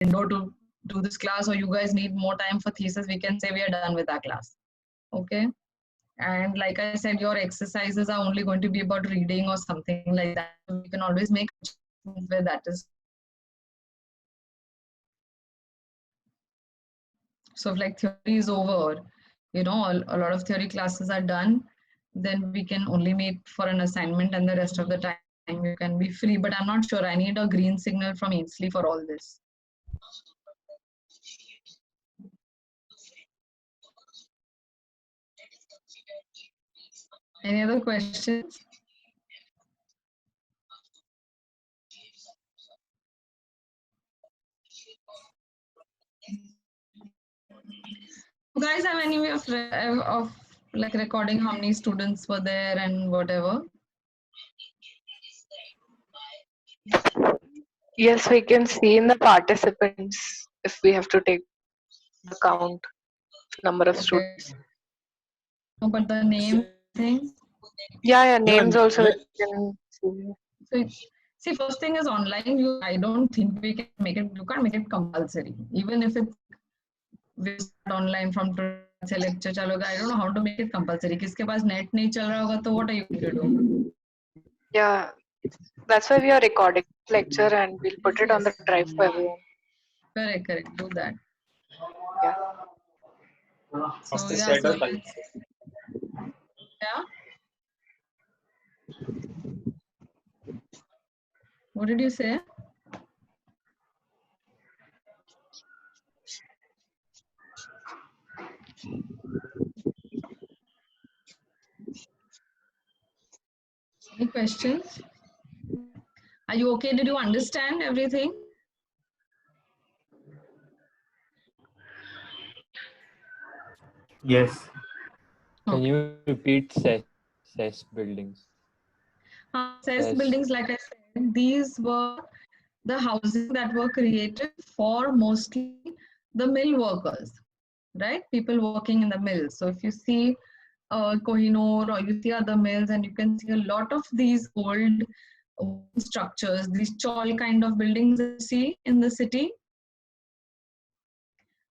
window to do this class, or you guys need more time for thesis, we can say we are done with our class. Okay. And like I said, your exercises are only going to be about reading or something like that. You can always make where that is. So if like theory is over, you know, a lot of theory classes are done, then we can only meet for an assignment, and the rest of the time you can be free. But I'm not sure. I need a green signal from Ainsley for all this. Any other questions? You guys have any way of like recording how many students were there and whatever? Yes, we can see in the participants if we have to take the count number of students. No, but the name thing. Yeah, names also we can see. So see, first thing is online. I don't think we can make it. You can't make it compulsory, even if it's we start online from today. से lecture चलोगा. I don't know how to make it compulsory. किसके पास net नहीं चल रहा होगा तो what are you going to do? Yeah, that's why we are recording lecture and we'll put it on the drive for everyone. Correct. Do that. Yeah. So yeah. Yeah. What did you say? Any questions? Are you okay? Did you understand everything? Yes. Can you repeat CES buildings? CES buildings, like I said, these were the housing that were created for mostly the mill workers, right? People working in the mills. So if you see Kohinoor or you see other mills, and you can see a lot of these old structures, these chawl kind of buildings that you see in the city,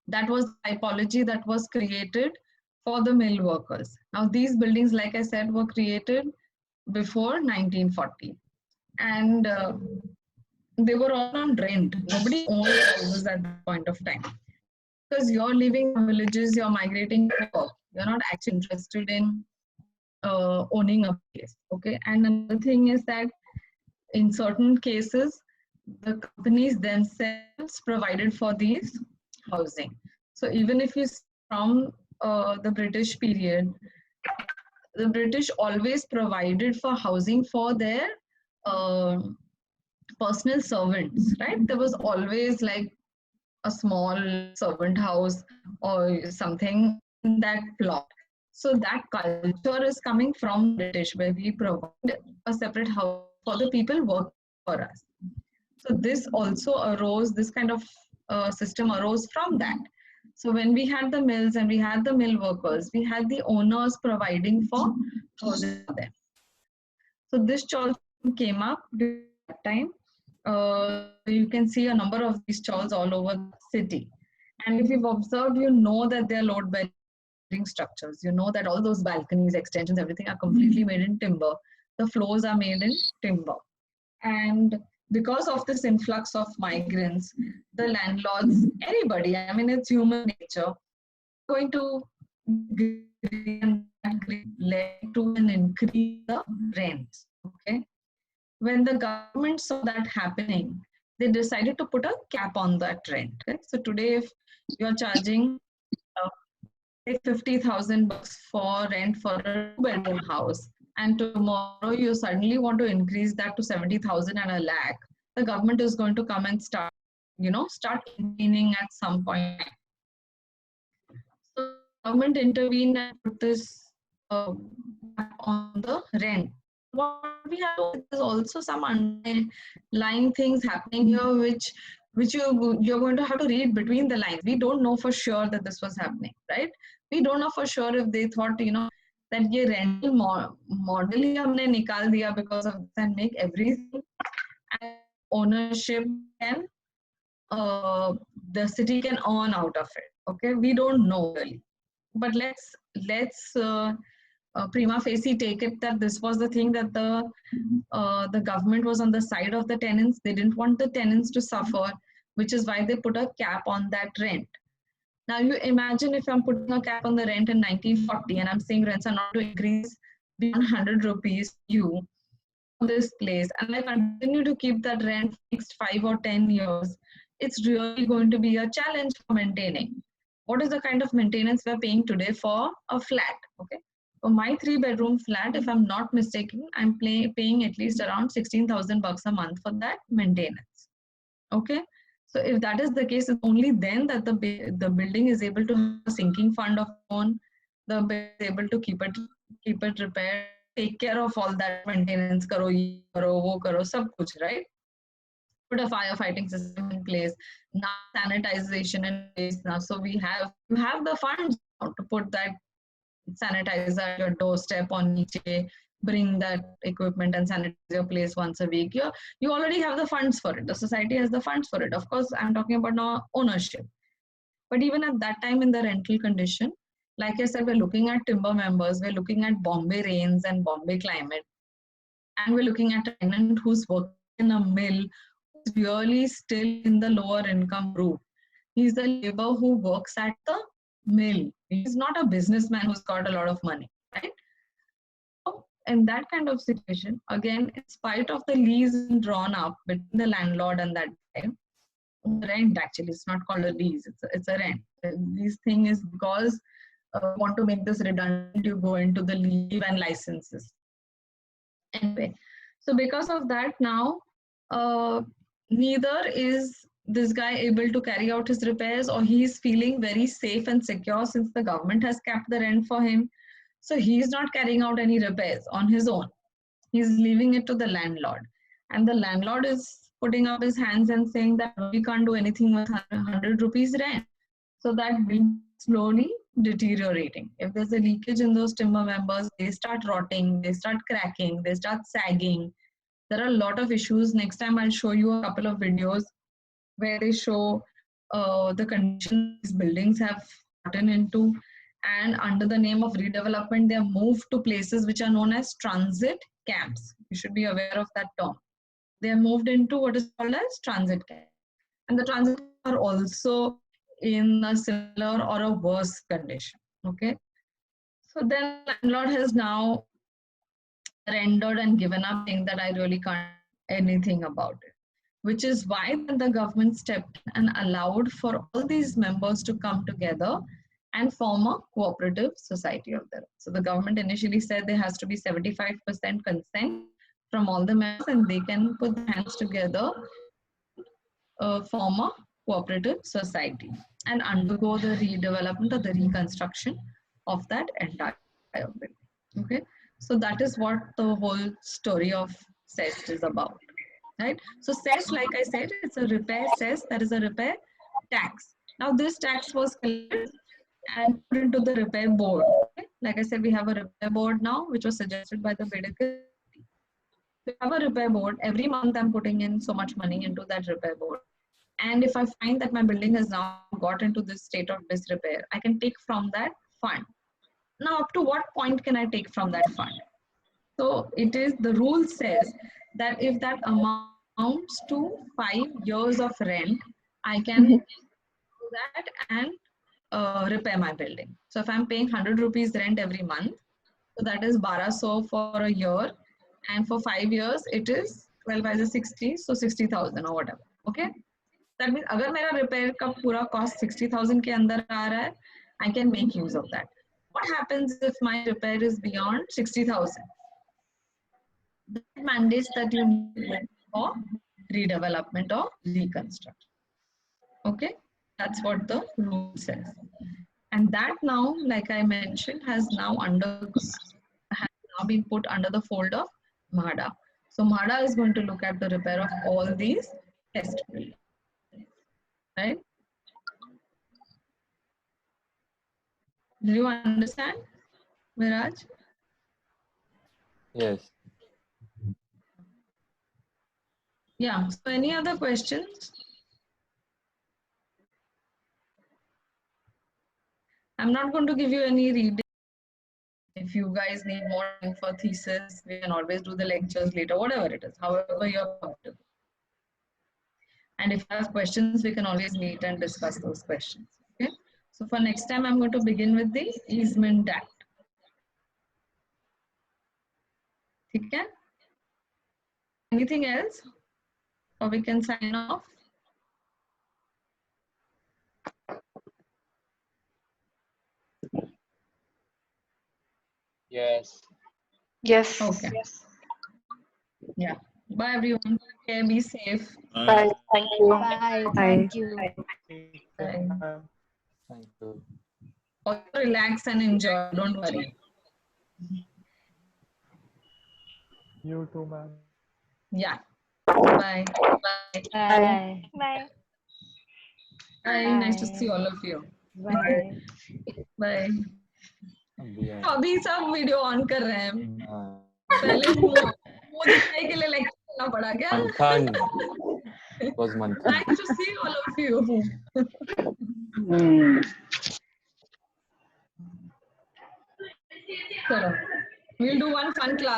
that was the typology that was created for the mill workers. Now these buildings, like I said, were created before 1940, and they were all on rent. Nobody owned houses at that point of time, because you're living in villages, you're migrating to work, you're not actually interested in owning a place. Okay. And another thing is that in certain cases, the companies themselves provided for these housing. So even if you from the British period, the British always provided for housing for their uh, personal servants, right? There was always like a small servant house or something in that plot. So that culture is coming from British, where we provide a separate house for the people working for us. So this also arose, this kind of system arose from that. So when we had the mills and we had the mill workers, we had the owners providing for housing for them. So this chawl came up during that time. You can see a number of these chawls all over the city. And if you've observed, you know that they're load bearing structures. You know that all those balconies, extensions, everything are completely made in timber. The floors are made in timber. And because of this influx of migrants, the landlords, anybody, I mean, it's human nature, going to led to an increase in the rents. Okay. When the government saw that happening, they decided to put a cap on that rent. Okay? So today, if you're charging 50,000 bucks for rent for a two-bedroom house, and tomorrow you suddenly want to increase that to 70,000 and a lakh, the government is going to come and start intervening at some point. So government intervened and put this on the rent. What we have is also some underlying things happening here, which you're going to have to read between the lines. We don't know for sure that this was happening, right? We don't know for sure if they thought, that ये rental model ही हमने निकाल दिया because of this and make everything and ownership and the city can earn out of it. Okay, we don't know really, but let's prima facie take it that this was the thing, that the government was on the side of the tenants. They didn't want the tenants to suffer, which is why they put a cap on that rent. Now you imagine if I'm putting a cap on the rent in 1940 and I'm saying rents are not to increase beyond 100 rupees you on this place, and I continue to keep that rent for next 5 or 10 years, it's really going to be a challenge for maintaining. What is the kind of maintenance we're paying today for a flat? Okay, for my 3 bedroom flat, if I'm not mistaken, I'm paying at least around 16,000 bucks a month for that maintenance. Okay, so if that is the case, it's only then that the building is able to have a sinking fund of its own. The building is able to keep it repaired, take care of all that maintenance, karo ye karo wo karo sab kuch, right? Put a firefighting system in place, now sanitization in place now. So you have the funds now to put that sanitizer at your doorstep on niche, bring that equipment and sanitize your place once a week. You already have the funds for it. The society has the funds for it. Of course, I'm talking about now ownership. But even at that time in the rental condition, like I said, we're looking at timber members, we're looking at Bombay rains and Bombay climate, and we're looking at a tenant who's working in a mill, who's really still in the lower income group. He's the labor who works at the mill. He's not a businessman who's got a lot of money, right? So in that kind of situation, again, in spite of the lease drawn up between the landlord and that guy, rent actually, it's not called a lease, it's a rent. The lease thing is because want to make this redundant, you go into the leave and licenses. Anyway, so because of that now, neither is this guy able to carry out his repairs, or he's feeling very safe and secure since the government has capped the rent for him. So he's not carrying out any repairs on his own. He's leaving it to the landlord. And the landlord is putting up his hands and saying that we can't do anything with 100 rupees rent. So that will slowly deteriorating. If there's a leakage in those timber members, they start rotting, they start cracking, they start sagging. There are a lot of issues. Next time I'll show you a couple of videos where they show the conditions these buildings have gotten into, and under the name of redevelopment, they are moved to places which are known as transit camps. You should be aware of that term. They are moved into what is called as transit camps. And the transit camps are also in a similar or a worse condition. Okay. So then landlord has now rendered and given up, saying that I really can't do anything about it. Which is why the government stepped in and allowed for all these members to come together and form a cooperative society of their own. So the government initially said there has to be 75% consent from all the members, and they can put their hands together, form a cooperative society and undergo the redevelopment or the reconstruction of that entire building. Okay, so that is what the whole story of CEST is about, right? So cess, like I said, it's a repair cess, that is a repair tax. Now this tax was collected and put into the repair board. Okay? Like I said, we have a repair board now, which was suggested by the Bidekar. We have a repair board. Every month I'm putting in so much money into that repair board. And if I find that my building has now got into this state of disrepair, I can take from that fund. Now, up to what point can I take from that fund? So it is, the rule says that if that amounts to 5 years of rent, I can do that and repair my building. So if I'm paying 100 rupees rent every month, so that is 1200 for a year, and for 5 years it is 12 by the 60, so 60,000 or whatever. Okay. That means अगर मेरा repair का पूरा cost 60,000 के अंदर आ रहा है, I can make use of that. What happens if my repair is beyond 60,000? That mandates that you need for redevelopment or reconstruction. Okay, that's what the rule says. And that now, like I mentioned, has now been put under the fold of MHADA. So MHADA is going to look at the repair of all these test buildings. Right? Do you understand, Viraj? Yes. Yeah. So any other questions? I'm not going to give you any reading. If you guys need more time for thesis, we can always do the lectures later, whatever it is, however you're comfortable. And if you have questions, we can always meet and discuss those questions. Okay. So for next time, I'm going to begin with the Easement Act. Okay. Anything else? Or we can sign off? Yes. Yes. Okay. Yeah. Bye everyone. Take care. Be safe. Bye. Thank you. Bye. Thank you. Bye. Thank you. Also relax and enjoy. Don't worry. You too, ma'am. Yeah. Bye. Bye. Bye. Bye. Bye. Nice to see all of you. Bye. Bye. अभी है। तो अभी सब video on कर रहे हैं. हाँ। पहले मुंह दिखाने के लिए लेक्चर करना पड़ा क्या? Manthan. Was Manthan. Nice to see all of you. चलो. We'll do one fun class.